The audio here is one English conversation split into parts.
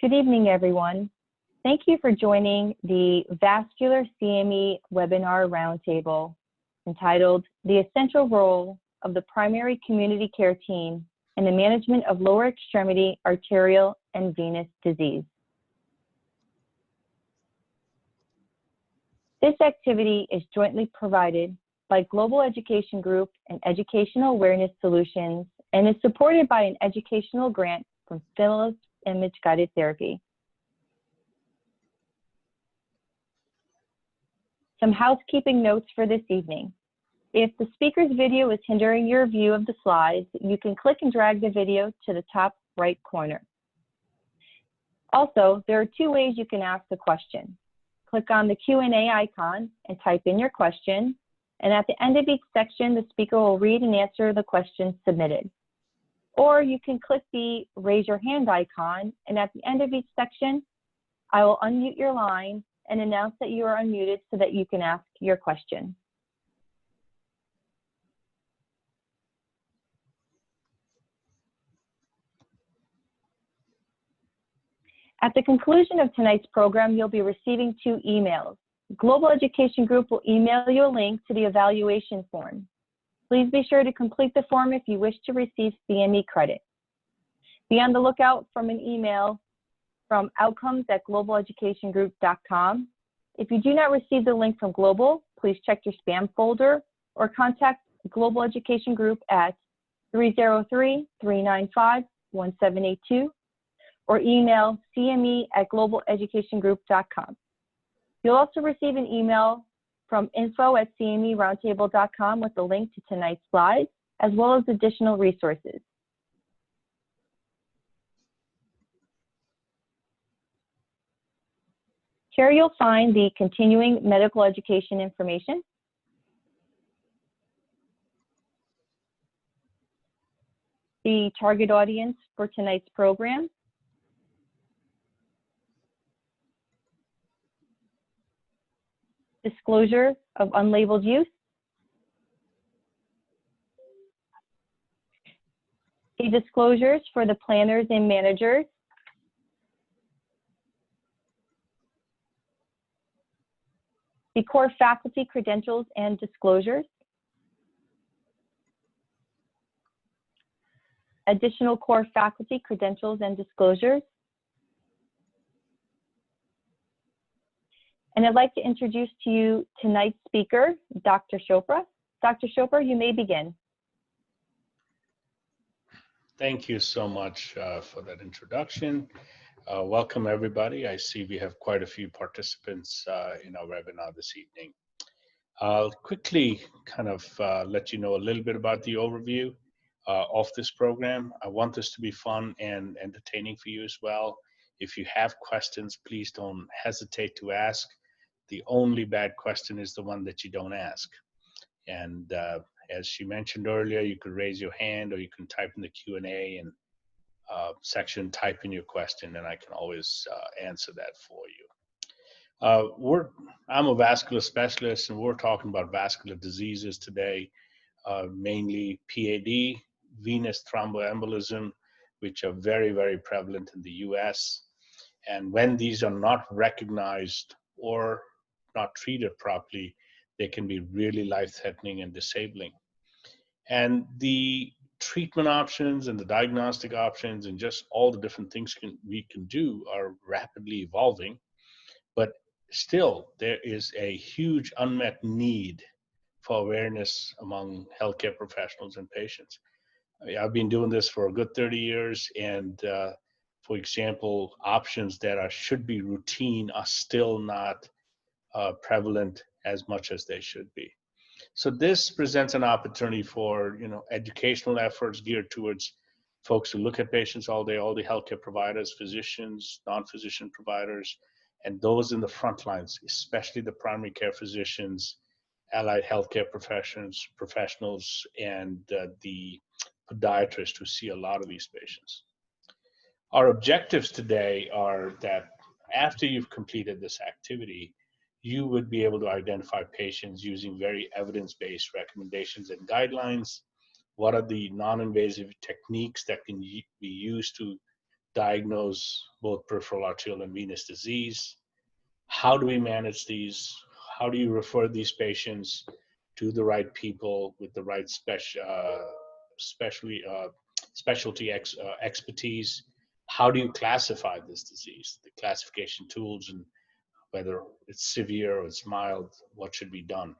Good evening, everyone. Thank you for joining the Vascular CME webinar roundtable entitled The Essential Role of the Primary Community Care Team in the Management of Lower Extremity, Arterial, and Venous Disease. This activity is jointly provided by Global Education Group and Educational Awareness Solutions and is supported by an educational grant from Philips Image-Guided Therapy. Some housekeeping notes for this evening. If the speaker's video is hindering your view of the slides, you can click and drag the video to the top right corner. Also, there are two ways you can ask the question. Click on the Q&A icon and type in your question, and at the end of each section, the speaker will read and answer the questions submitted. Or you can click the raise your hand icon, and at the end of each section, I will unmute your line and announce that you are unmuted so that you can ask your question. At the conclusion of tonight's program, you'll be receiving two emails. Global Education Group will email you a link to the evaluation form. Please be sure to complete the form if you wish to receive CME credit. Be on the lookout from an email from outcomes@globaleducationgroup.com. If you do not receive the link from Global, please check your spam folder or contact Global Education Group at 303-395-1782 or email cme@globaleducationgroup.com. You'll also receive an email from info@cmeroundtable.com with a link to tonight's slides, as well as additional resources. Here you'll find the continuing medical education information, the target audience for tonight's program, disclosure of unlabeled use, the disclosures for the planners and managers, the core faculty credentials and disclosures, additional core faculty credentials and disclosures, and I'd like to introduce to you tonight's speaker, Dr. Chopra. Dr. Chopra, you may begin. Thank you so much for that introduction. Welcome, everybody. I see we have quite a few participants in our webinar this evening. I'll quickly kind of let you know a little bit about the overview of this program. I want this to be fun and entertaining for you as well. If you have questions, please don't hesitate to ask. The only bad question is the one that you don't ask. And as she mentioned earlier, you could raise your hand or you can type in the Q&A and section, type in your question, and I can always answer that for you. I'm a vascular specialist, and we're talking about vascular diseases today, mainly PAD, venous thromboembolism, which are very, very prevalent in the US. And when these are not recognized or not treated properly, they can be really life-threatening and disabling. And the treatment options and the diagnostic options and just all the different things we can do are rapidly evolving, but still there is a huge unmet need for awareness among healthcare professionals and patients. I've been doing this for a good 30 years, and for example, options that should be routine are still not prevalent as much as they should be. So this presents an opportunity for educational efforts geared towards folks who look at patients all day, all the healthcare providers, physicians, non-physician providers, and those in the front lines, especially the primary care physicians, allied healthcare professionals, and the podiatrists who see a lot of these patients. Our objectives today are that after you've completed this activity, you would be able to identify patients using very evidence-based recommendations and guidelines. What are the non-invasive techniques that can be used to diagnose both peripheral arterial and venous disease? How do we manage these? How do you refer these patients to the right people with the right specialty expertise? How do you classify this disease? The classification tools, and whether it's severe or it's mild, what should be done?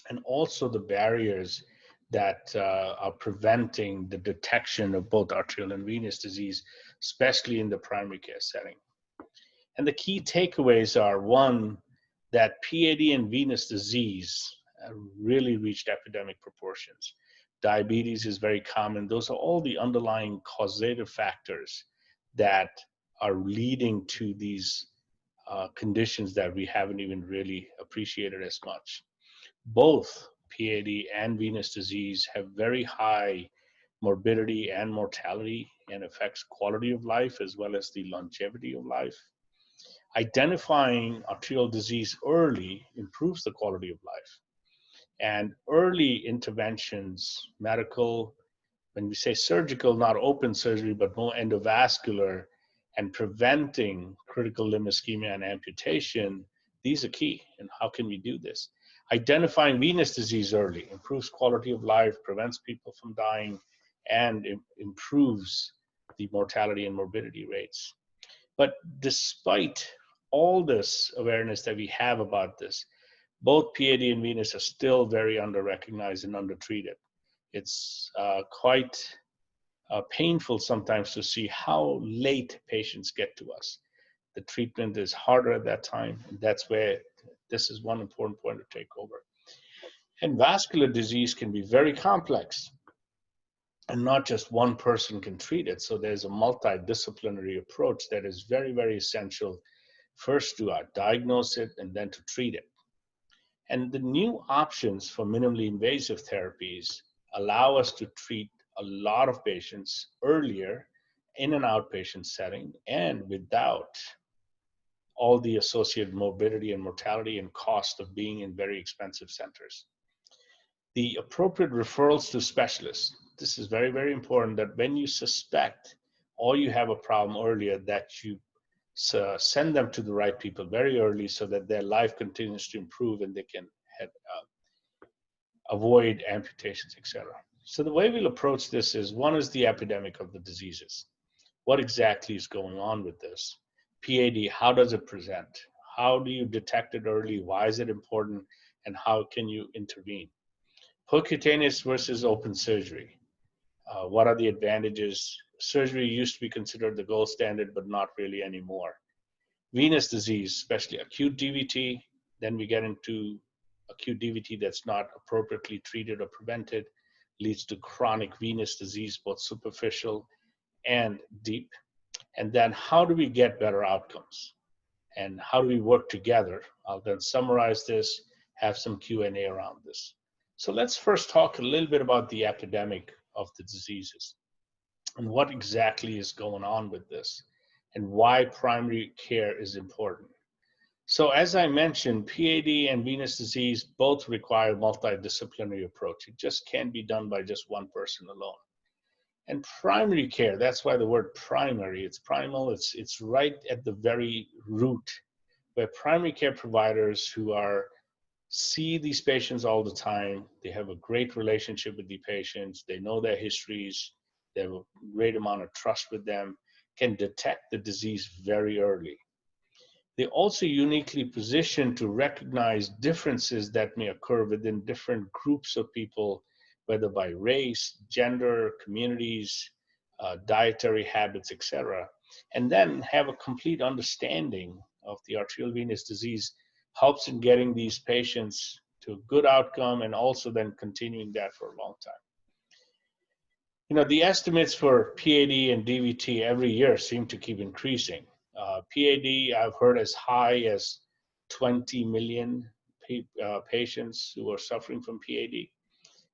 And also the barriers that are preventing the detection of both arterial and venous disease, especially in the primary care setting. And the key takeaways are, one, that PAD and venous disease really reached epidemic proportions. Diabetes is very common. Those are all the underlying causative factors that are leading to these conditions that we haven't even really appreciated as much. Both PAD and venous disease have very high morbidity and mortality and affects quality of life as well as the longevity of life. Identifying arterial disease early improves the quality of life. And early interventions, medical, when we say surgical, not open surgery, but more endovascular, and preventing critical limb ischemia and amputation, these are key. And how can we do this? Identifying venous disease early improves quality of life, prevents people from dying, and improves the mortality and morbidity rates. But despite all this awareness that we have about this, both PAD and venous are still very under-recognized and under-treated. It's quite painful sometimes to see how late patients get to us. The treatment is harder at that time, and that's where this is one important point to take over. And vascular disease can be very complex, and not just one person can treat it. So there's a multidisciplinary approach that is very, very essential, first to diagnose it and then to treat it. And the new options for minimally invasive therapies allow us to treat a lot of patients earlier in an outpatient setting and without all the associated morbidity and mortality and cost of being in very expensive centers. The appropriate referrals to specialists. This is very, very important, that when you suspect or you have a problem earlier, that you send them to the right people very early so that their life continues to improve and they can avoid amputations, etc. So the way we'll approach this is, one is the epidemic of the diseases. What exactly is going on with this? PAD, how does it present? How do you detect it early? Why is it important? And how can you intervene? Percutaneous versus open surgery. What are the advantages? Surgery used to be considered the gold standard, but not really anymore. Venous disease, especially acute DVT, then we get into acute DVT that's not appropriately treated or prevented, leads to chronic venous disease, both superficial and deep. And then how do we get better outcomes? And how do we work together? I'll then summarize this, have some Q&A around this. So let's first talk a little bit about the epidemic of the diseases and what exactly is going on with this and why primary care is important. So as I mentioned, PAD and venous disease both require multidisciplinary approach. It just can't be done by just one person alone. And primary care, that's why the word primary, it's primal, it's right at the very root, where primary care providers who see these patients all the time, they have a great relationship with the patients, they know their histories, they have a great amount of trust with them, can detect the disease very early. They're also uniquely positioned to recognize differences that may occur within different groups of people, whether by race, gender, communities, dietary habits, etc., and then have a complete understanding of the arterial venous disease, helps in getting these patients to a good outcome and also then continuing that for a long time. You know, the estimates for PAD and DVT every year seem to keep increasing. PAD, I've heard as high as 20 million patients who are suffering from PAD.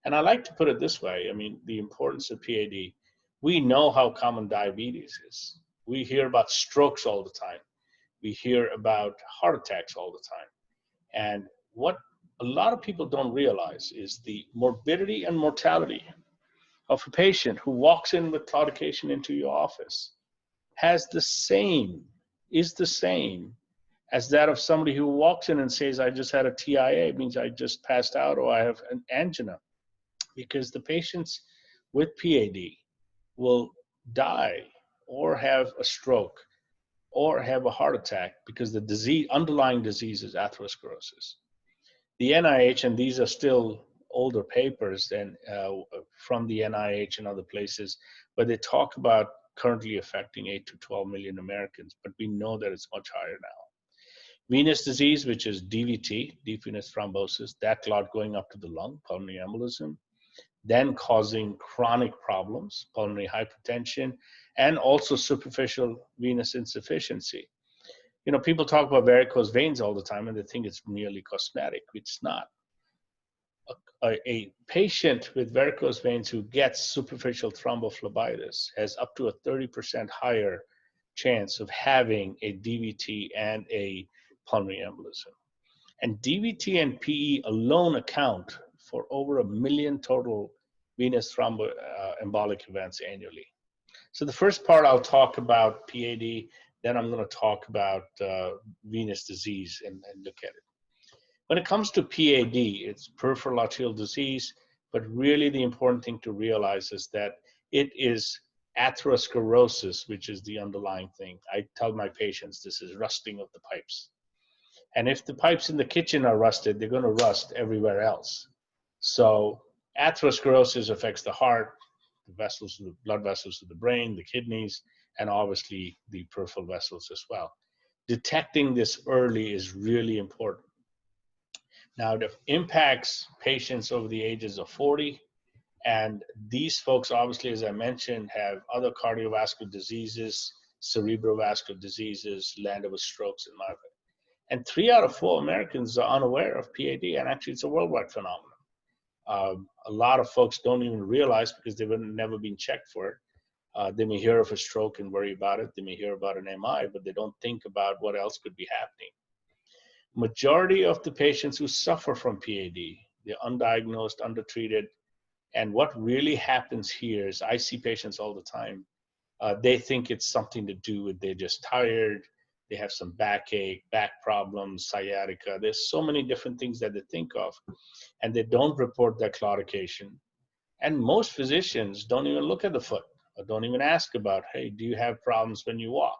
And I like to put it this way, I mean, the importance of PAD. We know how common diabetes is. We hear about strokes all the time. We hear about heart attacks all the time. And what a lot of people don't realize is the morbidity and mortality of a patient who walks in with claudication into your office is the same as that of somebody who walks in and says, I just had a TIA, it means I just passed out or I have an angina. Because the patients with PAD will die or have a stroke or have a heart attack because the underlying disease is atherosclerosis. The NIH, and these are still older papers than from the NIH and other places, but they talk about currently affecting 8 to 12 million Americans, but we know that it's much higher now. Venous disease, which is DVT, deep venous thrombosis, that clot going up to the lung, pulmonary embolism, then causing chronic problems, pulmonary hypertension, and also superficial venous insufficiency. You know, people talk about varicose veins all the time and they think it's merely cosmetic. It's not. A patient with varicose veins who gets superficial thrombophlebitis has up to a 30% higher chance of having a DVT and a pulmonary embolism. And DVT and PE alone account for over 1 million total venous thromboembolic events annually. So the first part I'll talk about PAD, then I'm going to talk about venous disease and look at it. When it comes to PAD, it's peripheral arterial disease, but really the important thing to realize is that it is atherosclerosis, which is the underlying thing. I tell my patients this is rusting of the pipes. And if the pipes in the kitchen are rusted, they're going to rust everywhere else. So atherosclerosis affects the heart, the vessels, the blood vessels of the brain, the kidneys, and obviously the peripheral vessels as well. Detecting this early is really important. Now, it impacts patients over the ages of 40, and these folks, obviously, as I mentioned, have other cardiovascular diseases, cerebrovascular diseases, land over strokes, and migraine. And 3 out of 4 Americans are unaware of PAD, and actually it's a worldwide phenomenon. A lot of folks don't even realize because they've never been checked for it. They may hear of a stroke and worry about it. They may hear about an MI, but they don't think about what else could be happening. Majority of the patients who suffer from PAD, they're undiagnosed, undertreated, and what really happens here is I see patients all the time. They think it's something to do with they're just tired, they have some backache, back problems, sciatica. There's so many different things that they think of, and they don't report their claudication. And most physicians don't even look at the foot or don't even ask about, hey, do you have problems when you walk?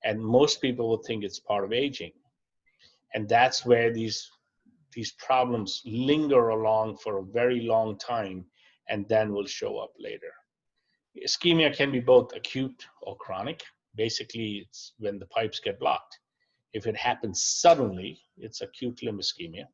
And most people will think it's part of aging. And that's where these problems linger along for a very long time and then will show up later. Ischemia can be both acute or chronic. Basically, it's when the pipes get blocked. If it happens suddenly, it's acute limb ischemia.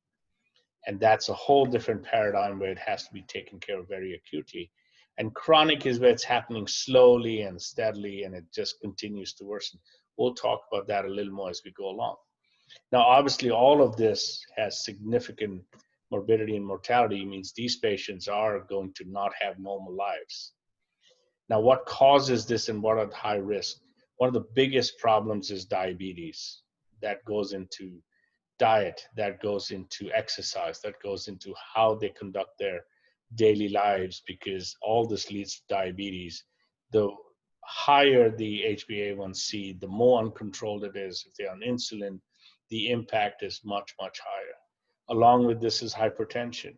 And that's a whole different paradigm where it has to be taken care of very acutely. And chronic is where it's happening slowly and steadily, and it just continues to worsen. We'll talk about that a little more as we go along. Now, obviously, all of this has significant morbidity and mortality. It means these patients are going to not have normal lives. Now, what causes this and what are the high risk? One of the biggest problems is diabetes. That goes into diet, that goes into exercise, that goes into how they conduct their daily lives, because all this leads to diabetes. The higher the HbA1c, the more uncontrolled it is. If they're on insulin, the impact is much, much higher. Along with this is hypertension.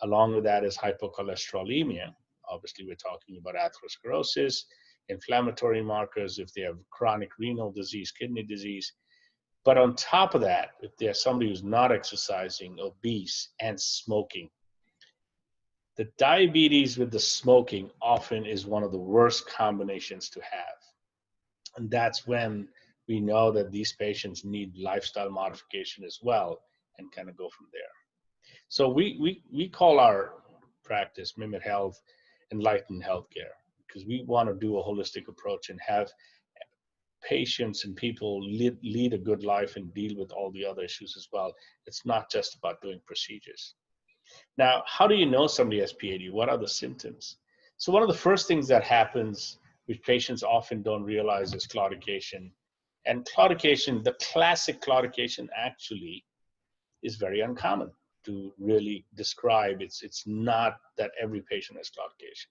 Along with that is hypocholesterolemia. Obviously, we're talking about atherosclerosis, inflammatory markers, if they have chronic renal disease, kidney disease. But on top of that, if there's somebody who's not exercising, obese, and smoking, the diabetes with the smoking often is one of the worst combinations to have. And that's when we know that these patients need lifestyle modification as well, and kind of go from there. So we call our practice MIMIT Health Enlightened Healthcare, because we want to do a holistic approach and have patients and people lead a good life and deal with all the other issues as well. It's not just about doing procedures. Now, how do you know somebody has PAD? What are the symptoms? So one of the first things that happens, which patients often don't realize, is claudication. And claudication, the classic claudication, actually is very uncommon to really describe. It's not that every patient has claudication.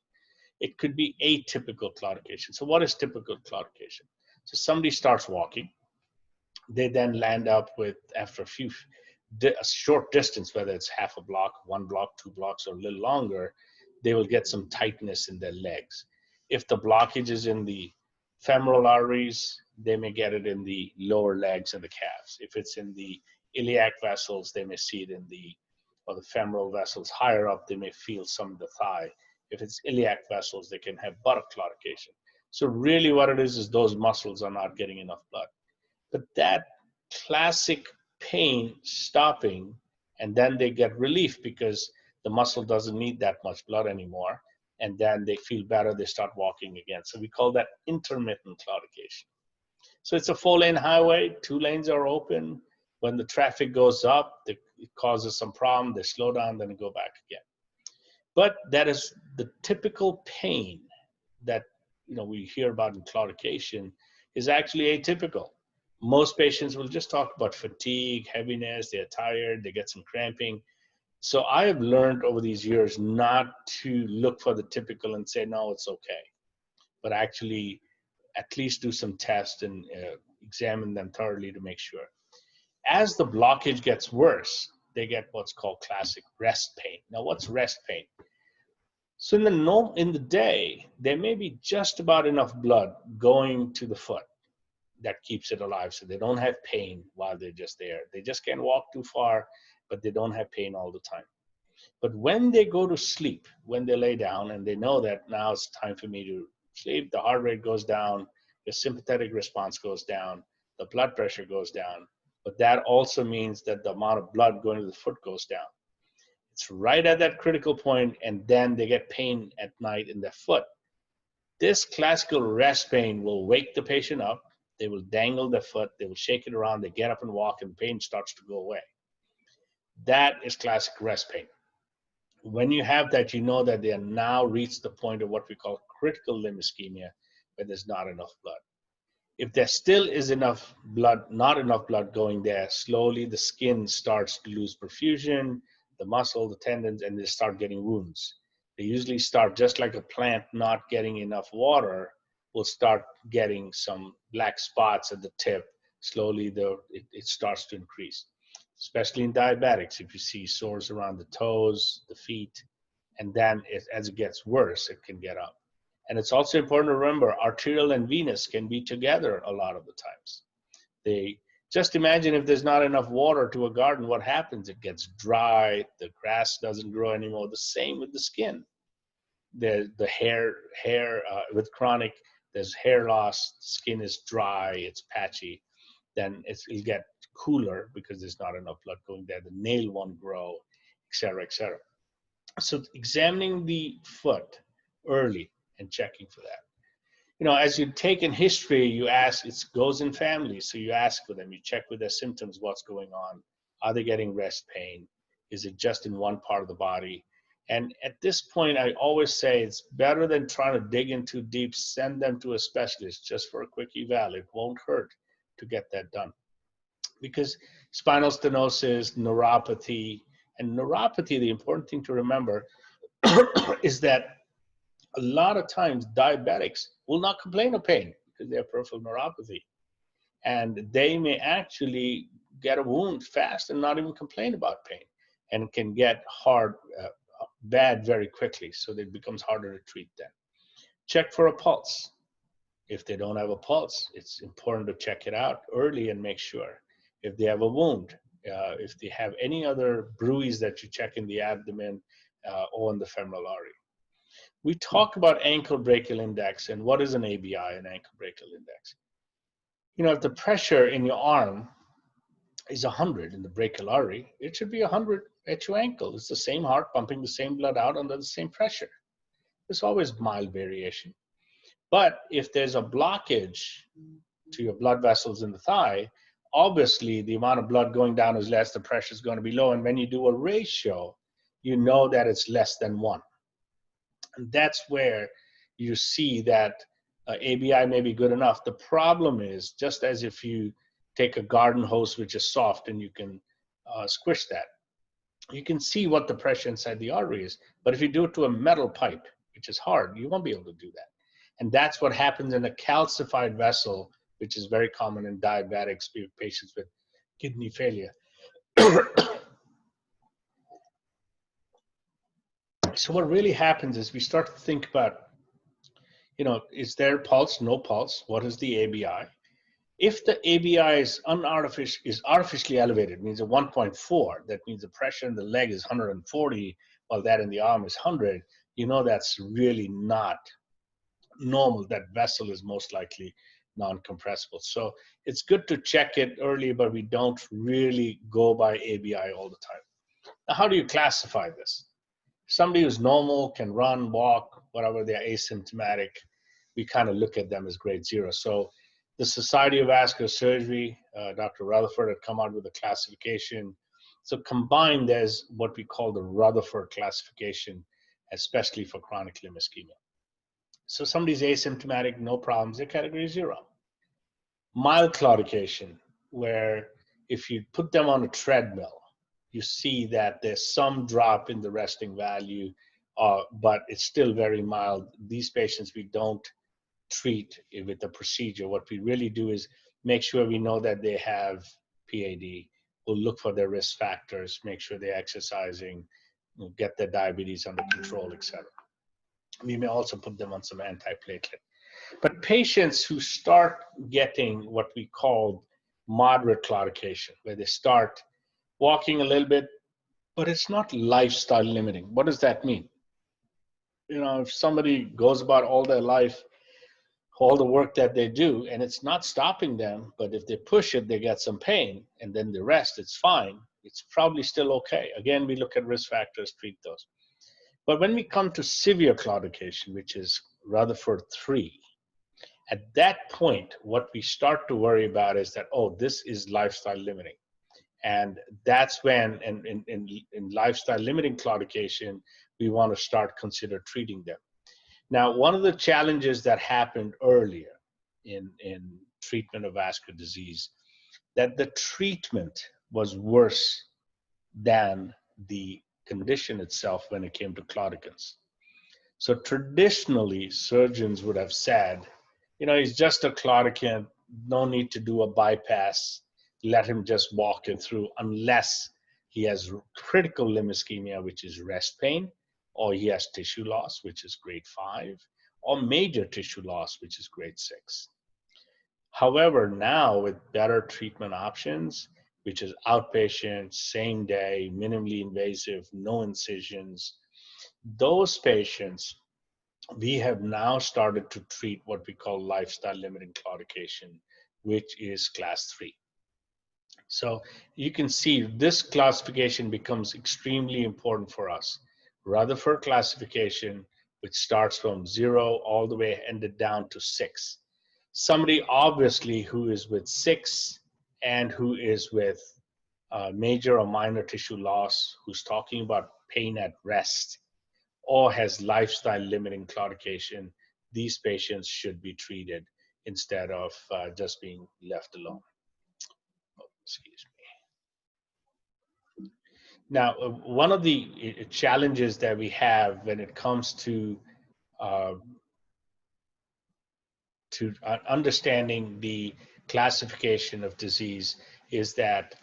It could be atypical claudication. So what is typical claudication? So somebody starts walking, they then land up with, after a short distance, whether it's half a block, 1 block, 2 blocks, or a little longer, they will get some tightness in their legs. If the blockage is in the femoral arteries, they may get it in the lower legs and the calves. If it's in the iliac vessels, they may see it in the femoral vessels higher up, they may feel some in the thigh. If it's iliac vessels, they can have buttock claudication. So really what it is those muscles are not getting enough blood. But that classic pain stopping, and then they get relief because the muscle doesn't need that much blood anymore, and then they feel better, they start walking again. So we call that intermittent claudication. So it's a 4-lane highway, 2 lanes are open. When the traffic goes up, it causes some problem, they slow down, then go back again. But that is the typical pain that we hear about in claudication is actually atypical. Most patients will just talk about fatigue, heaviness, they're tired, they get some cramping. So I have learned over these years not to look for the typical and say, no, it's okay, but actually at least do some tests and examine them thoroughly to make sure. As the blockage gets worse, they get what's called classic rest pain. Now, what's rest pain? So in the day, there may be just about enough blood going to the foot that keeps it alive, so they don't have pain while they're just there. They just can't walk too far, but they don't have pain all the time. But when they go to sleep, when they lay down and they know that now it's time for me to sleep, the heart rate goes down, the sympathetic response goes down, the blood pressure goes down, but that also means that the amount of blood going to the foot goes down. It's right at that critical point, and then they get pain at night in their foot. This classical rest pain will wake the patient up. They will dangle their foot, they will shake it around, they get up and walk, and pain starts to go away. That is classic rest pain. When you have that, you know that they are now reached the point of what we call critical limb ischemia, where there's not enough blood. If there still is enough blood, not enough blood going there, slowly the skin starts to lose perfusion, the muscle, the tendons, and they start getting wounds. They usually start just like a plant not getting enough water, will start getting some black spots at the tip. Slowly, it starts to increase, especially in diabetics. If you see sores around the toes, the feet, and then as it gets worse, it can get up. And it's also important to remember arterial and venous can be together a lot of the times. They just imagine if there's not enough water to a garden, what happens? It gets dry, the grass doesn't grow anymore. The same with the skin. The hair with chronic, there's hair loss, skin is dry, it's patchy, then it'll get cooler because there's not enough blood going there. The nail won't grow, et cetera, et cetera. So examining the foot early and checking for that. As you take in history, you ask, it goes in families. So you ask for them, you check with their symptoms, what's going on. Are they getting rest pain? Is it just in one part of the body? And at this point, I always say it's better than trying to dig in too deep, send them to a specialist just for a quick eval. It won't hurt to get that done. Because spinal stenosis, neuropathy, the important thing to remember is that a lot of times diabetics will not complain of pain because they have peripheral neuropathy. And they may actually get a wound fast and not even complain about pain, and can get bad very quickly. So it becomes harder to treat them. Check for a pulse. If they don't have a pulse, it's important to check it out early and make sure. If they have a wound, if they have any other bruise that you check in the abdomen or in the femoral artery. We talk about ankle brachial index, and what is an ABI, an ankle brachial index? If the pressure in your arm is 100 in the brachial artery, it should be 100 at your ankle. It's the same heart pumping the same blood out under the same pressure. There's always mild variation. But if there's a blockage to your blood vessels in the thigh, obviously the amount of blood going down is less, the pressure is going to be low. And when you do a ratio, you know that it's less than 1. And that's where you see that ABI may be good enough. The problem is, just as if you take a garden hose which is soft and you can squish that, you can see what the pressure inside the artery is. But if you do it to a metal pipe, which is hard. You won't be able to do that. And that's what happens in a calcified vessel, which is very common in diabetics, patients with kidney failure. So what really happens is we start to think about, is there pulse, no pulse? What is the ABI? If the ABI is artificially elevated, means a 1.4, that means the pressure in the leg is 140, while that in the arm is 100, that's really not normal. That vessel is most likely non-compressible. So it's good to check it early, but we don't really go by ABI all the time. Now, how do you classify this? Somebody who's normal, can run, walk, whatever, they're asymptomatic, we kind of look at them as grade 0. So the Society of Vascular Surgery, Dr. Rutherford had come out with a classification. So combined, there's what we call the Rutherford classification, especially for chronic limb ischemia. So somebody's asymptomatic, no problems, they're category 0. Mild claudication, where if you put them on a treadmill, you see that there's some drop in the resting value, but it's still very mild. These patients we don't treat with the procedure. What we really do is make sure we know that they have PAD. We'll look for their risk factors, make sure they're exercising, get their diabetes under control, etc. We may also put them on some antiplatelet. But patients who start getting what we call moderate claudication, where they start walking a little bit, but it's not lifestyle limiting. What does that mean? If somebody goes about all their life, all the work that they do, and it's not stopping them, but if they push it, they get some pain, and then the rest, it's fine. It's probably still okay. Again, we look at risk factors, treat those. But when we come to severe claudication, which is Rutherford 3, at that point, what we start to worry about is that, this is lifestyle limiting. And that's when, in lifestyle limiting claudication, we want to consider treating them. Now, one of the challenges that happened earlier in treatment of vascular disease, that the treatment was worse than the condition itself when it came to claudicants. So traditionally, surgeons would have said, he's just a claudicant, no need to do a bypass, let him just walk it through unless he has critical limb ischemia, which is rest pain, or he has tissue loss, which is grade 5, or major tissue loss, which is grade 6. However, now with better treatment options, which is outpatient, same day, minimally invasive, no incisions, those patients, we have now started to treat what we call lifestyle limiting claudication, which is class 3. So you can see this classification becomes extremely important for us. Rutherford classification, which starts from 0 all the way ended down to 6. Somebody obviously who is with 6 and who is with major or minor tissue loss, who's talking about pain at rest, or has lifestyle limiting claudication, these patients should be treated instead of just being left alone. Excuse me. Now, one of the challenges that we have when it comes to understanding the classification of disease is that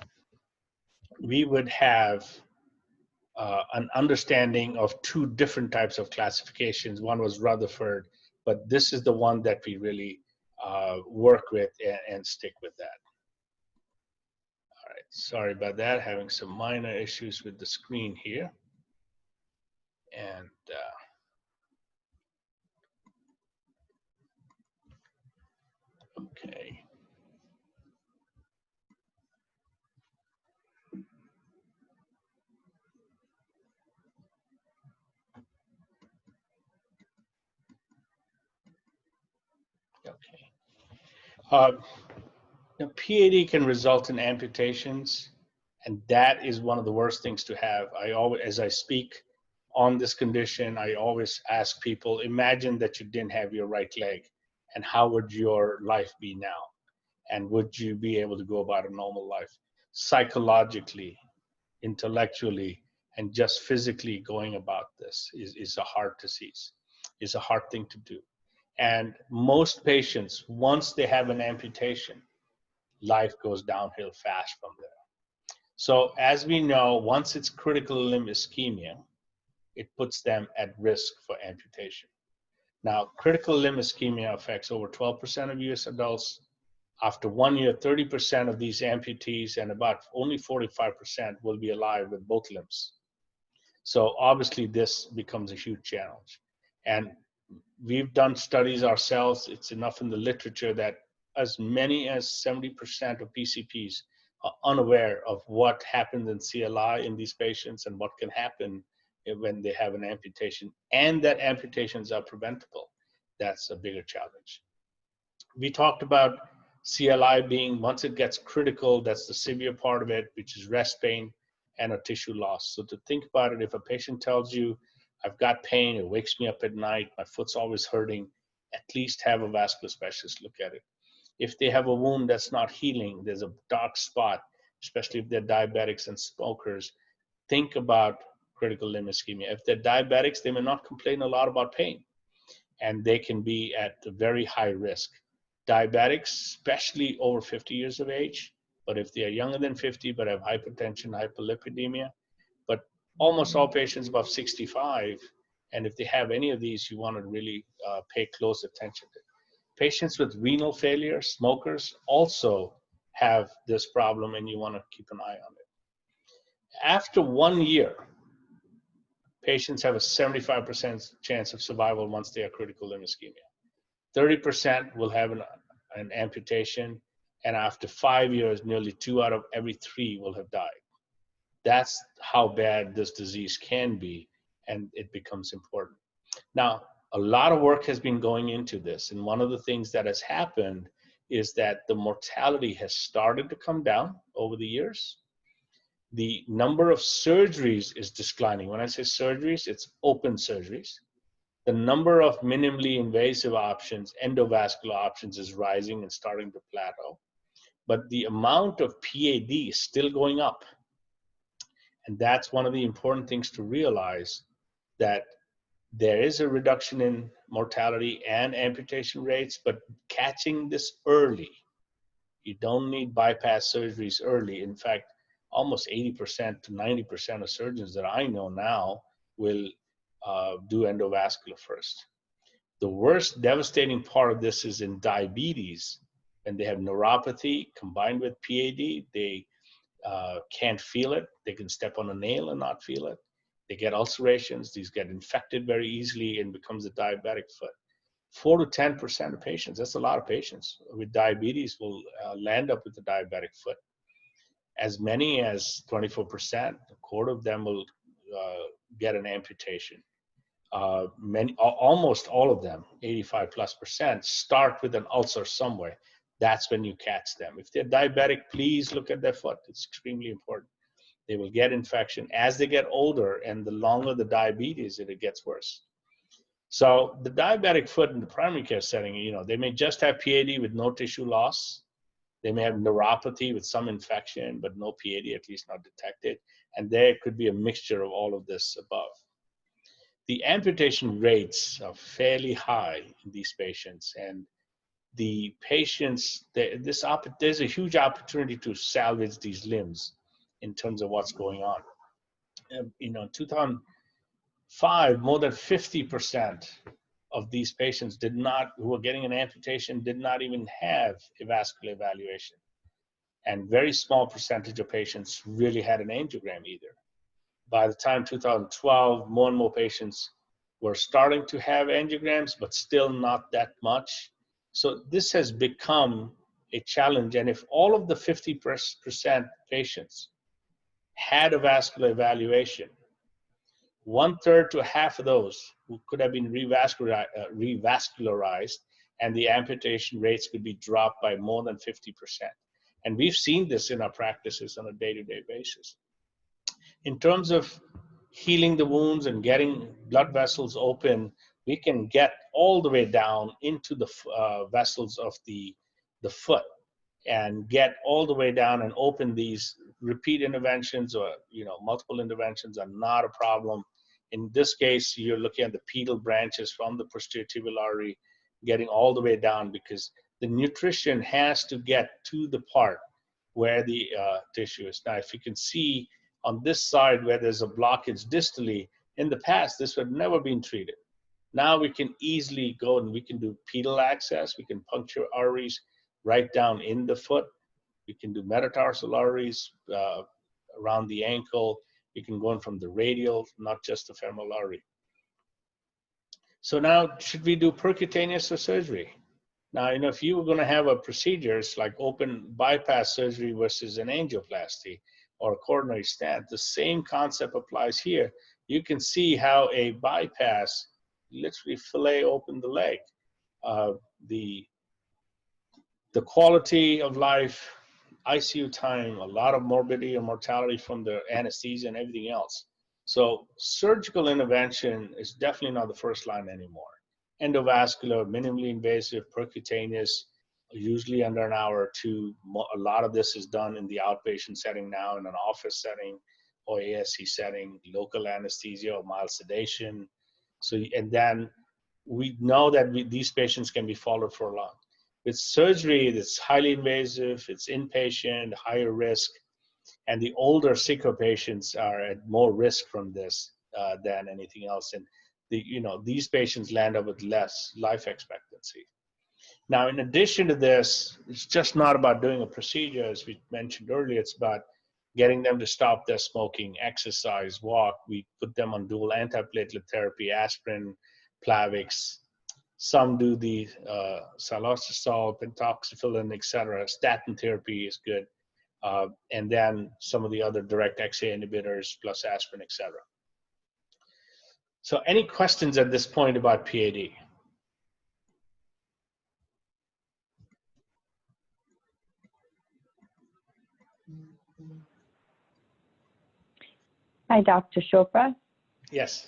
we would have an understanding of 2 different types of classifications. One was Rutherford, but this is the one that we really work with and stick with that. All right, sorry about that, having some minor issues with the screen here. And okay. Okay. PAD can result in amputations, and that is one of the worst things to have. I always, as I speak on this condition, I always ask people, imagine that you didn't have your right leg, and how would your life be now? And would you be able to go about a normal life? Psychologically, intellectually, and just physically going about this is a hard disease. is a hard thing to do. And most patients, once they have an amputation, life goes downhill fast from there. So as we know, once it's critical limb ischemia, it puts them at risk for amputation. Now, critical limb ischemia affects over 12% of US adults. After 1 year, 30% of these amputees and about only 45% will be alive with both limbs. So obviously this becomes a huge challenge. And we've done studies ourselves. It's enough in the literature that as many as 70% of PCPs are unaware of what happens in CLI in these patients and what can happen when they have an amputation, and that amputations are preventable. That's a bigger challenge. We talked about CLI being, once it gets critical, that's the severe part of it, which is rest pain and a tissue loss. So to think about it, if a patient tells you, I've got pain, it wakes me up at night, my foot's always hurting, at least have a vascular specialist look at it. If they have a wound that's not healing, there's a dark spot, especially if they're diabetics and smokers, think about critical limb ischemia. If they're diabetics, they may not complain a lot about pain, and they can be at a very high risk. Diabetics, especially over 50 years of age, but if they are younger than 50 but have hypertension, hyperlipidemia, but almost all patients above 65, and if they have any of these, you want to really pay close attention to. Patients with renal failure, smokers, also have this problem, and you want to keep an eye on it. After 1 year, patients have a 75% chance of survival once they are critical limb ischemia. 30% will have an amputation, and after 5 years, nearly 2 out of every 3 will have died. That's how bad this disease can be, and it becomes important. Now, a lot of work has been going into this, and one of the things that has happened is that the mortality has started to come down over the years. The number of surgeries is declining. When I say surgeries, it's open surgeries. The number of minimally invasive options, endovascular options, is rising and starting to plateau. But the amount of PAD is still going up. And that's one of the important things to realize, that there is a reduction in mortality and amputation rates, but catching this early, you don't need bypass surgeries early. In fact, almost 80% to 90% of surgeons that I know now will do endovascular first. The worst devastating part of this is in diabetes. When they have neuropathy combined with PAD, they can't feel it. They can step on a nail and not feel it. They get ulcerations. These get infected very easily and becomes a diabetic foot. 4 to 10% of patients, that's a lot of patients with diabetes, will land up with a diabetic foot. As many as 24%, a quarter of them will get an amputation. Almost all of them, 85+%, start with an ulcer somewhere. That's when you catch them. If they're diabetic, please look at their foot. It's extremely important. They will get infection. As they get older and the longer the diabetes, it gets worse. So the diabetic foot in the primary care setting, they may just have PAD with no tissue loss. They may have neuropathy with some infection, but no PAD, at least not detected. And there could be a mixture of all of this above. The amputation rates are fairly high in these patients, and the patients, there's a huge opportunity to salvage these limbs in terms of what's going on. In 2005, more than 50% of these patients who were getting an amputation did not even have a vascular evaluation. And very small percentage of patients really had an angiogram either. By the time 2012, more and more patients were starting to have angiograms, but still not that much. So this has become a challenge. And if all of the 50% patients had a vascular evaluation, 1/3 to half of those who could have been revascularized, and the amputation rates could be dropped by more than 50%. And we've seen this in our practices on a day-to-day basis. In terms of healing the wounds and getting blood vessels open, we can get all the way down into the vessels of the foot and get all the way down and open these. Repeat interventions or multiple interventions are not a problem In this case, you're looking at the pedal branches from the posterior tibial artery getting all the way down, because the nutrition has to get to the part where the tissue is. Now, if you can see on this side where there's a blockage distally, in the past, this would never been treated. Now we can easily go and we can do pedal access. We can puncture arteries right down in the foot. We can do metatarsal arteries around the ankle. We can go in from the radial, not just the femoral artery. So now, should we do percutaneous or surgery? Now, if you were going to have a procedure, it's like open bypass surgery versus an angioplasty or a coronary stent. The same concept applies here. You can see how a bypass literally fillet open the leg. The quality of life, ICU time, a lot of morbidity and mortality from the anesthesia and everything else. So surgical intervention is definitely not the first line anymore. Endovascular, minimally invasive, percutaneous, usually under an hour or two. A lot of this is done in the outpatient setting now, in an office setting or ASC setting, local anesthesia or mild sedation. So, and then we know that these patients can be followed for long. With surgery, it's highly invasive, it's inpatient, higher risk, and the older, sicker patients are at more risk from this than anything else. And these patients land up with less life expectancy. Now, in addition to this, it's just not about doing a procedure, as we mentioned earlier. It's about getting them to stop their smoking, exercise, walk. We put them on dual antiplatelet therapy, aspirin, Plavix. Some do the salocitol, pentoxifilin, etc. Statin therapy is good. And then some of the other direct XA inhibitors plus aspirin, etc. So any questions at this point about PAD? Hi, Dr. Chopra. Yes.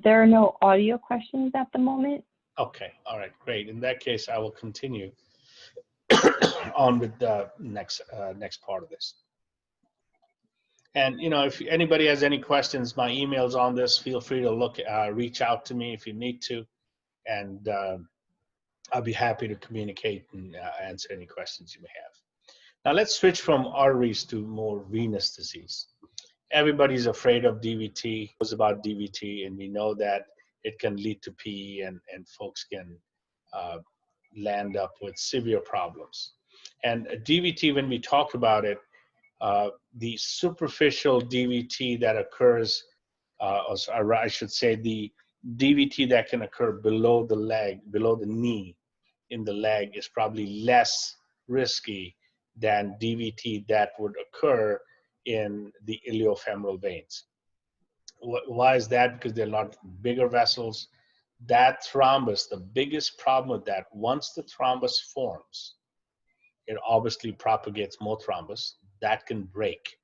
There are no audio questions at the moment. Okay, all right, great. In that case, I will continue on with the next part of this. And if anybody has any questions, my email's on this. Feel free to reach out to me if you need to, and I'll be happy to communicate and answer any questions you may have. Now let's switch from arteries to more venous disease. Everybody's afraid of DVT, knows about DVT, and we know that it can lead to PE, and folks can land up with severe problems. And DVT, when we talk about it, the superficial DVT that occurs, or I should say the DVT that can occur below the leg, below the knee in the leg, is probably less risky than DVT that would occur in the iliofemoral veins. Why is that? Because they're not bigger vessels. That thrombus, the biggest problem with that, once the thrombus forms, it obviously propagates more thrombus. That can break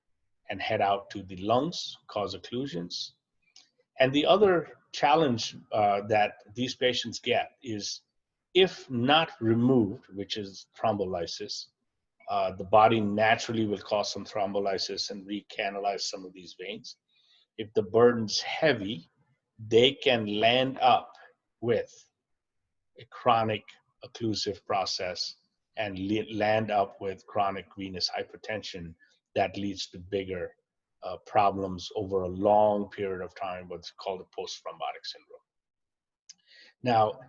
and head out to the lungs, cause occlusions. And the other challenge that these patients get is, if not removed, which is thrombolysis, the body naturally will cause some thrombolysis and recanalize some of these veins. If the burden's heavy, they can land up with a chronic occlusive process and land up with chronic venous hypertension that leads to bigger problems over a long period of time, what's called a post-thrombotic syndrome. Now,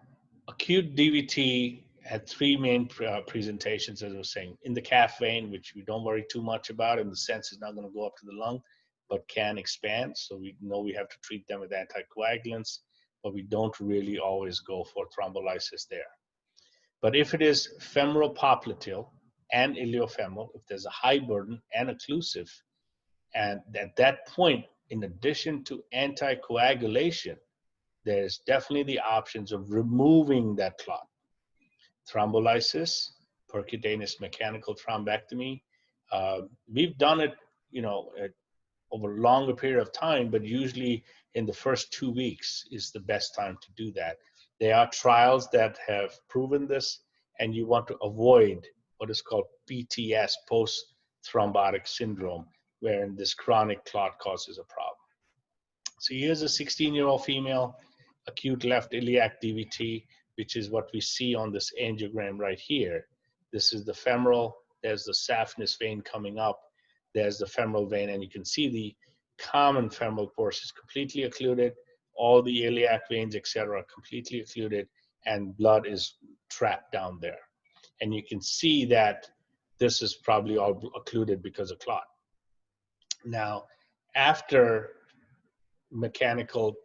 acute DVT had three main presentations, as I was saying. In the calf vein, which we don't worry too much about, in the sense it's not going to go up to the lung, but can expand. So we know we have to treat them with anticoagulants, but we don't really always go for thrombolysis there. But if it is femoral popliteal and iliofemoral, if there's a high burden and occlusive, and at that point, in addition to anticoagulation, there's definitely the options of removing that clot. Thrombolysis, percutaneous mechanical thrombectomy. We've done it, over a longer period of time, but usually in the first 2 weeks is the best time to do that. There are trials that have proven this, and you want to avoid what is called PTS, post-thrombotic syndrome, wherein this chronic clot causes a problem. So here's a 16-year-old female, acute left iliac DVT, which is what we see on this angiogram right here. This is the femoral, there's the saphenous vein coming up, there's the femoral vein, and you can see the common femoral course is completely occluded, all the iliac veins, etc., completely occluded, and blood is trapped down there. And you can see that this is probably all occluded because of clot. Now, after pharmacomechanical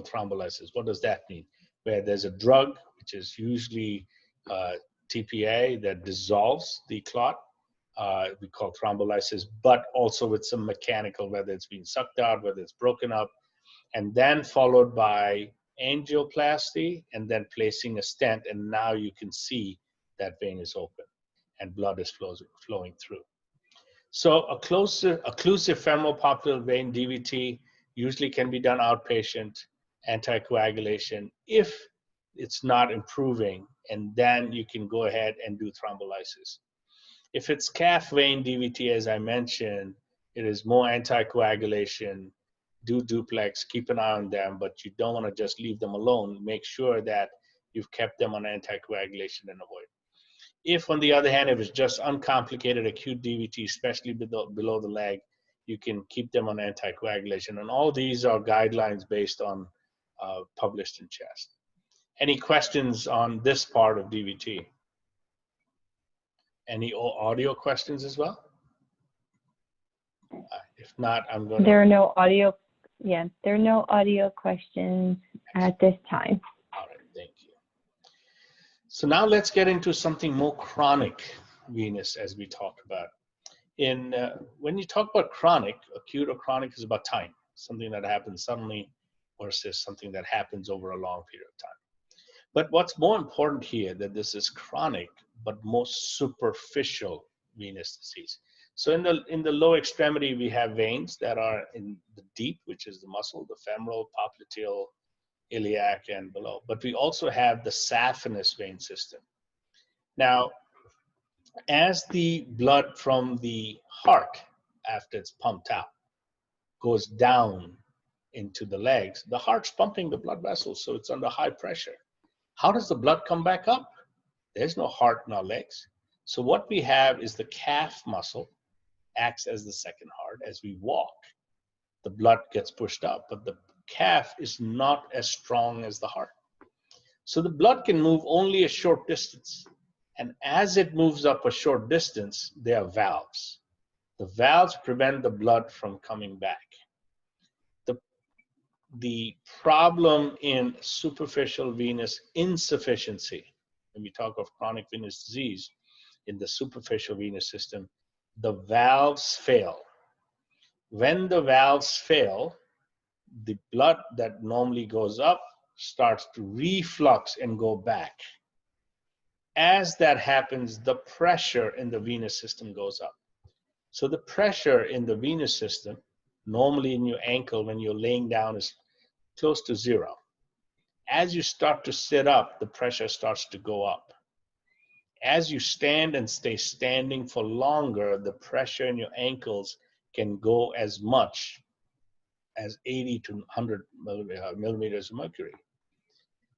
thrombolysis, what does that mean? Where there's a drug, which is usually TPA, that dissolves the clot, we call thrombolysis, but also with some mechanical, whether it's being sucked out, whether it's broken up, and then followed by angioplasty, and then placing a stent, and now you can see that vein is open and blood is flowing through. So occlusive femoral popliteal vein DVT usually can be done outpatient, anticoagulation, if it's not improving, and then you can go ahead and do thrombolysis. If it's calf vein DVT, as I mentioned, it is more anticoagulation, do duplex, keep an eye on them, but you don't want to just leave them alone. Make sure that you've kept them on anticoagulation and avoid. If, on the other hand, if it's just uncomplicated acute DVT, especially below the leg, you can keep them on anticoagulation. And all these are guidelines based on published in CHEST. Any questions on this part of DVT? Any audio questions as well? If not, I'm going to... There are no audio, yeah, there are no audio questions at this time. All right, thank you. So now let's get into something more chronic venous, as we talked about. When you talk about chronic, acute or chronic is about time, something that happens suddenly versus something that happens over a long period of time. But what's more important here, that this is chronic, but more superficial venous disease. So in the low extremity, we have veins that are in the deep, which is the muscle, the femoral, popliteal, iliac, and below. But we also have the saphenous vein system. Now, as the blood from the heart, after it's pumped out, goes down into the legs, the heart's pumping the blood vessels, so it's under high pressure. How does the blood come back up? There's no heart in our legs. So what we have is the calf muscle acts as the second heart. As we walk, the blood gets pushed up, but the calf is not as strong as the heart. So the blood can move only a short distance. And as it moves up a short distance, there are valves. The valves prevent the blood from coming back. The problem in superficial venous insufficiency, when we talk of chronic venous disease, in the superficial venous system, the valves fail. When the valves fail, the blood that normally goes up starts to reflux and go back. As that happens, the pressure in the venous system goes up. So the pressure in the venous system, normally in your ankle when you're laying down, is close to zero. As you start to sit up, the pressure starts to go up. As you stand and stay standing for longer, the pressure in your ankles can go as much as 80 to 100 millimeters of mercury.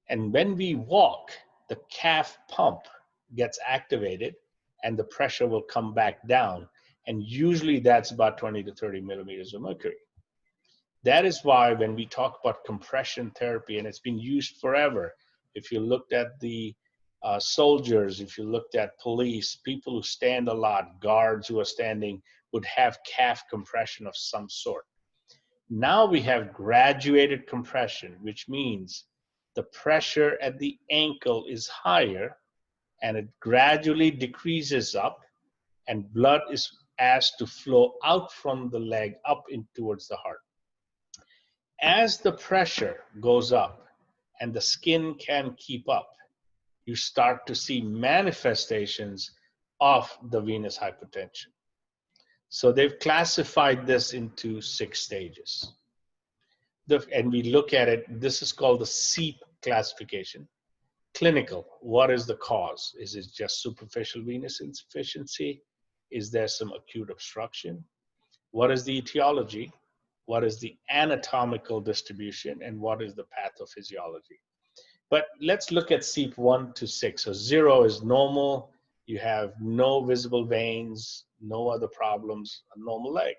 And when we walk, the calf pump gets activated and the pressure will come back down. And usually that's about 20 to 30 millimeters of mercury. That is why when we talk about compression therapy, and it's been used forever, if you looked at the soldiers, if you looked at police, people who stand a lot, guards who are standing, would have calf compression of some sort. Now we have graduated compression, which means the pressure at the ankle is higher and it gradually decreases up, and blood is asked to flow out from the leg up in towards the heart. As the pressure goes up and the skin can keep up, you start to see manifestations of the venous hypertension. So they've classified this into 6 stages. And we look at it, this is called the CEAP classification. Clinical, what is the cause? Is it just superficial venous insufficiency? Is there some acute obstruction? What is the etiology? what is the anatomical distribution, and what is the pathophysiology. But let's look at CEAP 1 to 6. So 0 is normal. You have no visible veins, no other problems, a normal leg.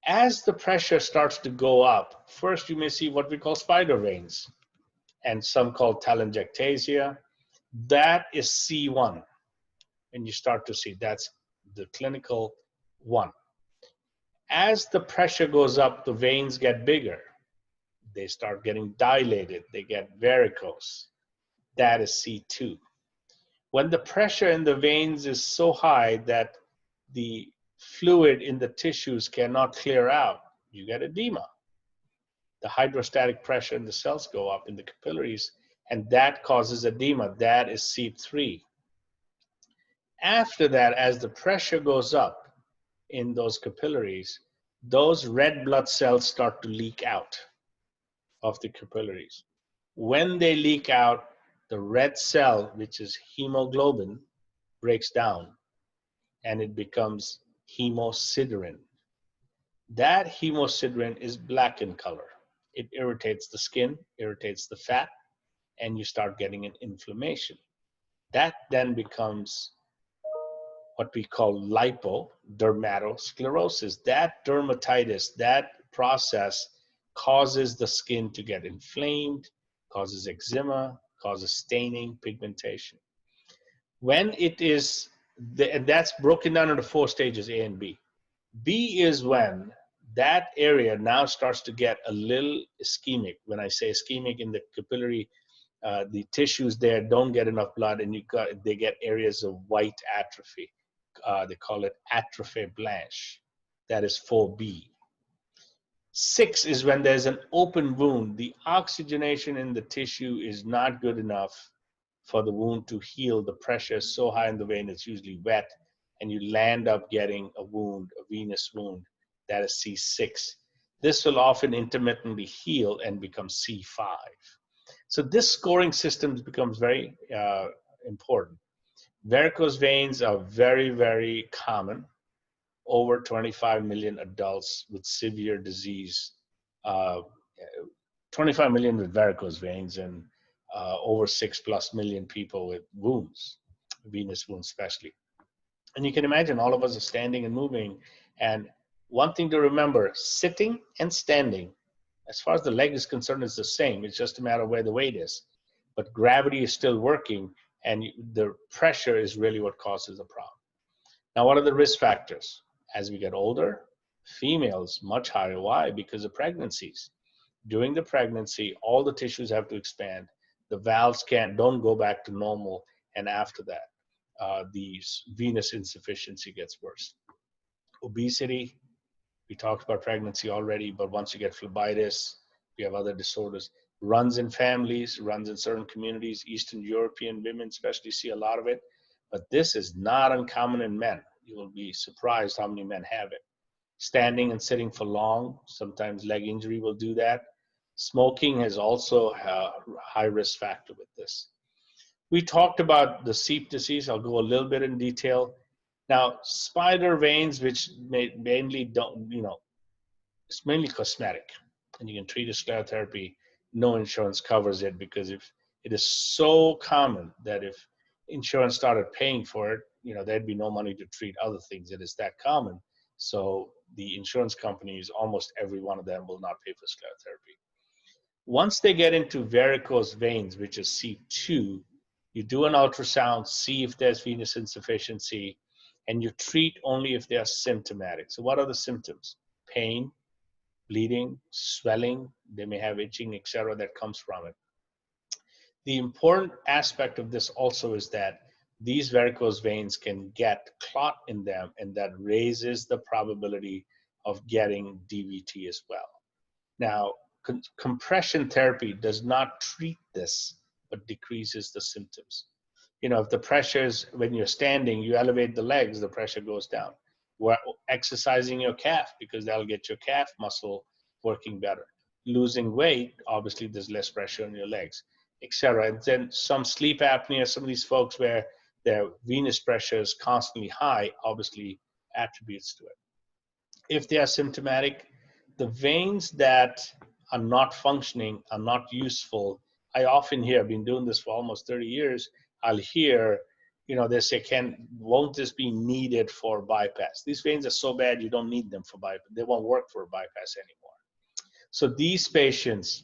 As the pressure starts to go up, first you may see what we call spider veins, and some call telangiectasia. That is C1. And you start to see that's the clinical 1. As the pressure goes up, the veins get bigger. They start getting dilated. They get varicose. That is C2. When the pressure in the veins is so high that the fluid in the tissues cannot clear out, you get edema. The hydrostatic pressure in the cells go up in the capillaries, and that causes edema. That is CEAP3. After that, as the pressure goes up in those capillaries, those red blood cells start to leak out of the capillaries. When they leak out, the red cell, which is hemoglobin, breaks down and it becomes hemosiderin. That hemosiderin is black in color. It irritates the skin, irritates the fat, and you start getting an inflammation. That then becomes what we call lipodermatosclerosis. That dermatitis, that process causes the skin to get inflamed, causes eczema, causes staining, pigmentation. When it is, and that's broken down into 4 stages, A and B. B is when that area now starts to get a little ischemic. When I say ischemic, in the capillary, the tissues there don't get enough blood, and they get areas of white atrophy. They call it atrophy blanche. That is 4B. 6 is when there's an open wound. The oxygenation in the tissue is not good enough for the wound to heal. The pressure is so high in the vein, it's usually wet, and you land up getting a wound, a venous wound. That is C6. This will often intermittently heal and become C5. So this scoring system becomes very important. Varicose veins are very, very common. Over 25 million adults with severe disease, 25 million with varicose veins, and over 6+ million people with wounds, venous wounds especially. And you can imagine all of us are standing and moving. And one thing to remember, sitting and standing, as far as the leg is concerned, is the same. It's just a matter of where the weight is. But gravity is still working, and the pressure is really what causes the problem. Now, what are the risk factors? As we get older, females much higher. Why? Because of pregnancies. During the pregnancy, all the tissues have to expand. The valves don't go back to normal, and after that, the venous insufficiency gets worse. Obesity, we talked about pregnancy already, but once you get phlebitis, we have other disorders. Runs in families, runs in certain communities. Eastern European women especially see a lot of it, but this is not uncommon in men. You will be surprised how many men have it. Standing and sitting for long, sometimes leg injury will do that. Smoking is also a high risk factor with this. We talked about the CEAP disease. I'll go a little bit in detail. Now, spider veins, which mainly don't, it's mainly cosmetic, and you can treat it with sclerotherapy. No insurance covers it because if it is so common that if insurance started paying for it, there'd be no money to treat other things. It is that common. So the insurance companies, almost every one of them, will not pay for sclerotherapy. Once they get into varicose veins, which is CEAP2, you do an ultrasound, see if there's venous insufficiency, and you treat only if they are symptomatic. So what are the symptoms? Pain, bleeding, swelling, they may have itching, etc. that comes from it. The important aspect of this also is that these varicose veins can get clot in them, and that raises the probability of getting DVT as well. Now, compression therapy does not treat this, but decreases the symptoms. If the pressure is, when you're standing, you elevate the legs, the pressure goes down. We're exercising your calf because that'll get your calf muscle working better. Losing weight, obviously there's less pressure on your legs, etc. And then some sleep apnea, some of these folks where their venous pressure is constantly high, obviously attributes to it. If they are symptomatic, the veins that are not functioning, are not useful, I often hear, I've been doing this for almost 30 years, I'll hear, they say, won't this be needed for bypass? These veins are so bad, you don't need them for bypass. They won't work for a bypass anymore. So these patients,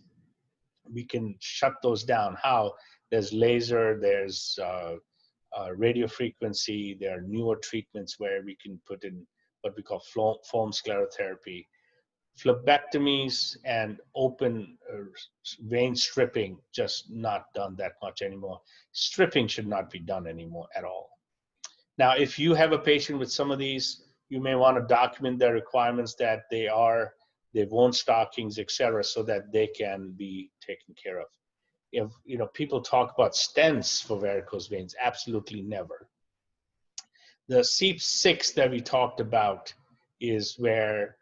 we can shut those down. How? There's laser, there's radio frequency, there are newer treatments where we can put in what we call foam sclerotherapy. Phlebectomies and open vein stripping, just not done that much anymore. Stripping should not be done anymore at all. Now, if you have a patient with some of these, you may want to document their requirements that they've worn stockings, etc., so that they can be taken care of. If people talk about stents for varicose veins, absolutely never. The CEAP6 that we talked about is where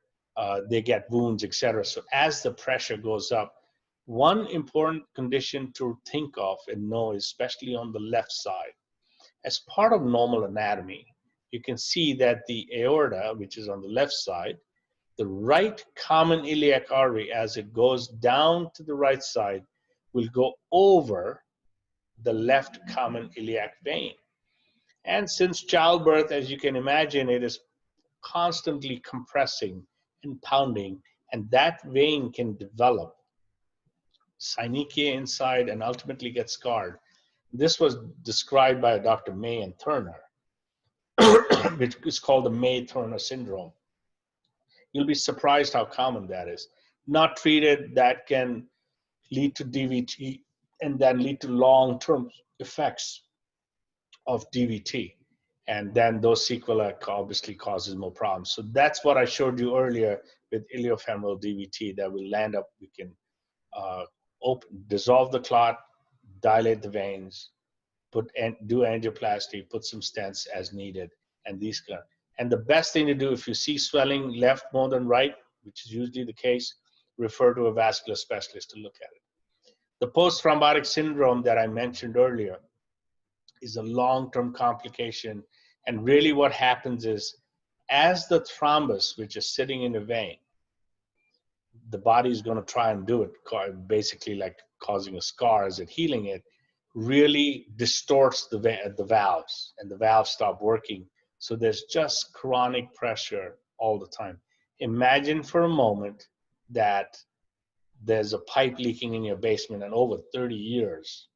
they get wounds, etc. So as the pressure goes up, one important condition to think of and know, especially on the left side, as part of normal anatomy, you can see that the aorta, which is on the left side, the right common iliac artery, as it goes down to the right side, will go over the left common iliac vein. And since childbirth, as you can imagine, it is constantly compressing and pounding, and that vein can develop synechia inside and ultimately get scarred. This was described by Dr. May and Turner, which is called the May-Turner syndrome. You'll be surprised how common that is. Not treated, that can lead to DVT and then lead to long-term effects of DVT. And then those sequelae obviously causes more problems. So that's what I showed you earlier with iliofemoral DVT, that will land up, we can dissolve the clot, dilate the veins, do angioplasty, put some stents as needed, and these kind. And the best thing to do, if you see swelling left more than right, which is usually the case, refer to a vascular specialist to look at it. The post-thrombotic syndrome that I mentioned earlier is a long-term complication. And really what happens is, as the thrombus, which is sitting in the vein, the body is going to try and do it, basically like causing a scar as it healing it, really distorts the valves, and the valves stop working. So there's just chronic pressure all the time. Imagine for a moment that there's a pipe leaking in your basement, and over 30 years,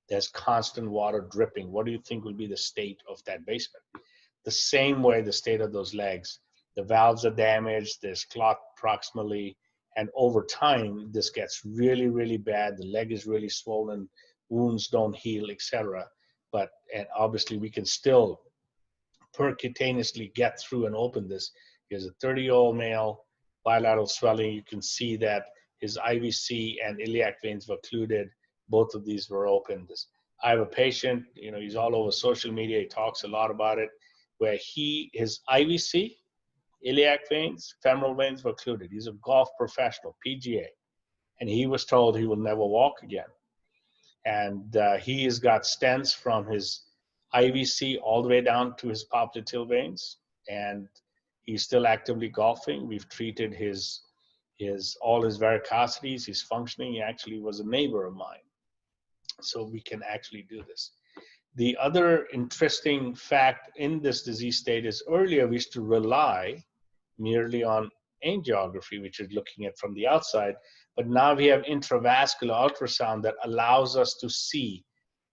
there's constant water dripping. What do you think will be the state of that basement? The same way the state of those legs. The valves are damaged, there's clot proximally, and over time, this gets really, really bad. The leg is really swollen, wounds don't heal, etc. And obviously, we can still percutaneously get through and open this. Here's a 30-year-old male, bilateral swelling. You can see that his IVC and iliac veins were occluded. Both of these were opened. I have a patient, he's all over social media. He talks a lot about it, where his IVC, iliac veins, femoral veins were occluded. He's a golf professional, PGA, and he was told he will never walk again. And he has got stents from his IVC all the way down to his popliteal veins, and he's still actively golfing. We've treated all his varicosities. He's functioning. He actually was a neighbor of mine. So we can actually do this. The other interesting fact in this disease state is, earlier we used to rely merely on angiography, which is looking at from the outside, but now we have intravascular ultrasound that allows us to see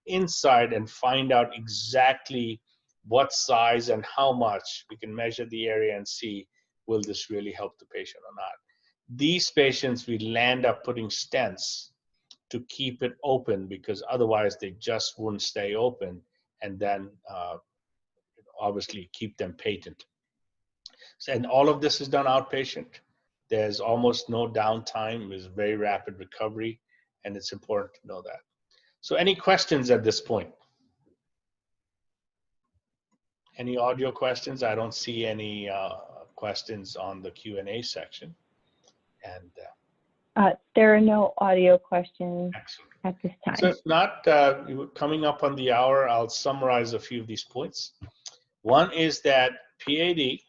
inside and find out exactly what size and how much. We can measure the area and see, will this really help the patient or not? These patients, we land up putting stents to keep it open, because otherwise they just wouldn't stay open, and then obviously keep them patent. So, and all of this is done outpatient. There's almost no downtime. There's very rapid recovery, and it's important to know that. So any questions at this point? Any audio questions? I don't see any questions on the Q&A section. And there are no audio questions excellent. at this time. So if not, coming up on the hour, I'll summarize a few of these points. One is that PAD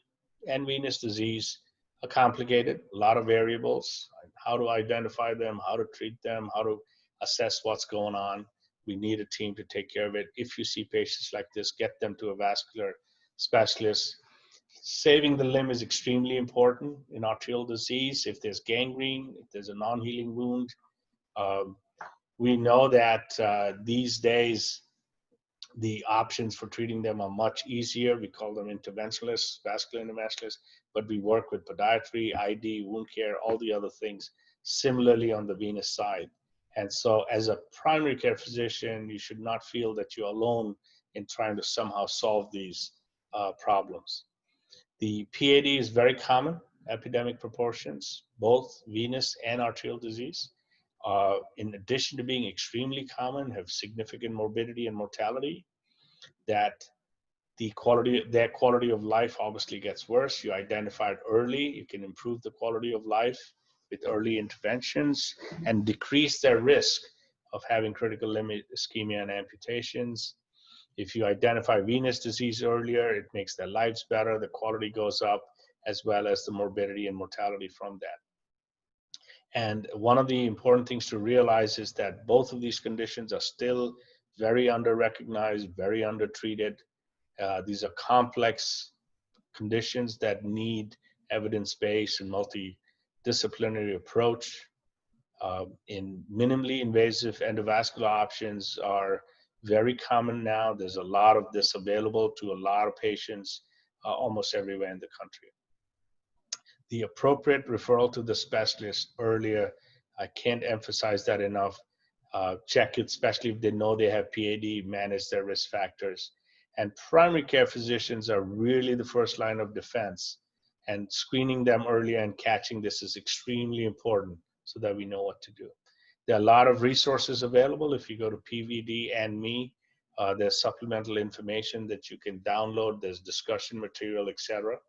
and venous disease complicated, a lot of variables, how to identify them, how to treat them, how to assess what's going on. We need a team to take care of it. If you see patients like this, get them to a vascular specialist. Saving the limb is extremely important in arterial disease. If there's gangrene, if there's a non-healing wound, we know that these days the options for treating them are much easier. We call them interventionalists, vascular interventionalists, but we work with podiatry, ID, wound care, all the other things similarly on the venous side. And so as a primary care physician, you should not feel that you're alone in trying to somehow solve these problems. The PAD is very common, epidemic proportions, both venous and arterial disease. In addition to being extremely common, have significant morbidity and mortality, that their quality of life obviously gets worse. You identify it early, you can improve the quality of life with early interventions and decrease their risk of having critical limb ischemia and amputations. If you identify venous disease earlier, it makes their lives better, the quality goes up, as well as the morbidity and mortality from that. And one of the important things to realize is that both of these conditions are still very under-recognized, very under-treated. These are complex conditions that need evidence-based and multidisciplinary approach. In minimally invasive endovascular options are very common now. There's a lot of this available to a lot of patients almost everywhere in the country. The appropriate referral to the specialist earlier, I can't emphasize that enough. Check it, especially if they know they have PAD, manage their risk factors. And primary care physicians are really the first line of defense. And screening them earlier and catching this is extremely important so that we know what to do. There are a lot of resources available. If you go to PVD and me, there's supplemental information that you can download. There's discussion material, etc.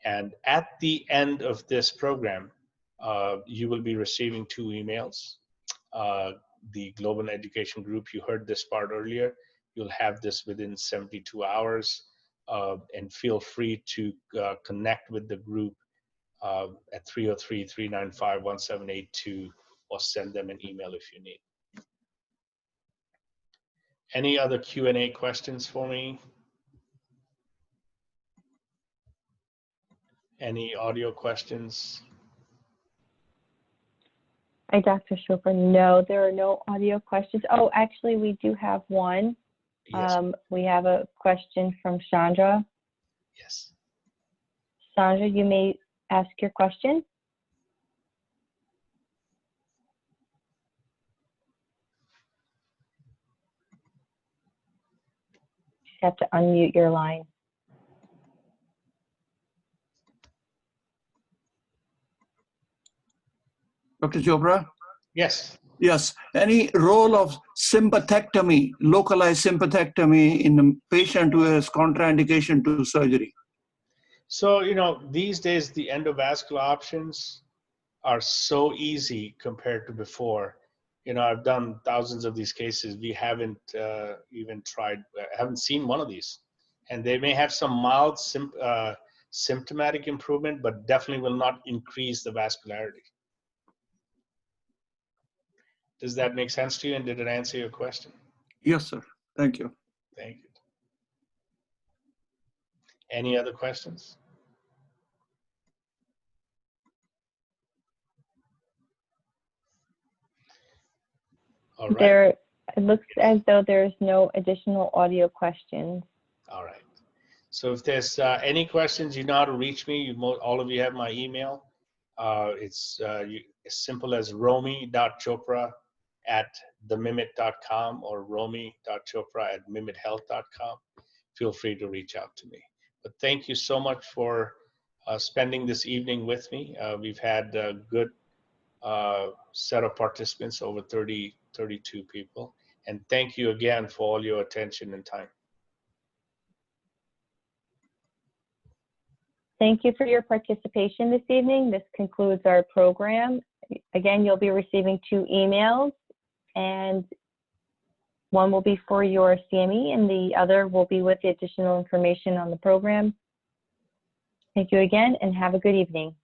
And at the end of this program, you will be receiving 2 emails. The Global Education Group, you heard this part earlier. You'll have this within 72 hours. And feel free to connect with the group at 303-395-1782 or send them an email if you need. Any other Q&A questions for me? Any audio questions? Hi, Dr. Chopra. No, there are no audio questions. Oh, actually, we do have one. Yes. We have a question from Chandra. Yes. Chandra, you may ask your question. You have to unmute your line. Dr. Chopra? Yes. Yes. Any role of sympathectomy, localized sympathectomy in a patient who has contraindication to surgery? So, you know, these days the endovascular options are so easy compared to before. You know, I've done thousands of these cases. We haven't even tried, haven't seen one of these. And they may have some mild symptomatic improvement, but definitely will not increase the vascularity. Does that make sense to you? And did it answer your question? Yes, sir. Thank you. Thank you. Any other questions? All right. It looks as though there's no additional audio questions. All right. So if there's any questions, you know how to reach me. All of you have my email. It's as simple as romi.chopra@themimit.com or romi.chopra@mimithealth.com. Feel free to reach out to me. But thank you so much for spending this evening with me. We've had a good set of participants, over 32 people. And thank you again for all your attention and time. Thank you for your participation this evening. This concludes our program. Again, you'll be receiving 2 emails, and one will be for your CME and the other will be with the additional information on the program. Thank you again, and have a good evening.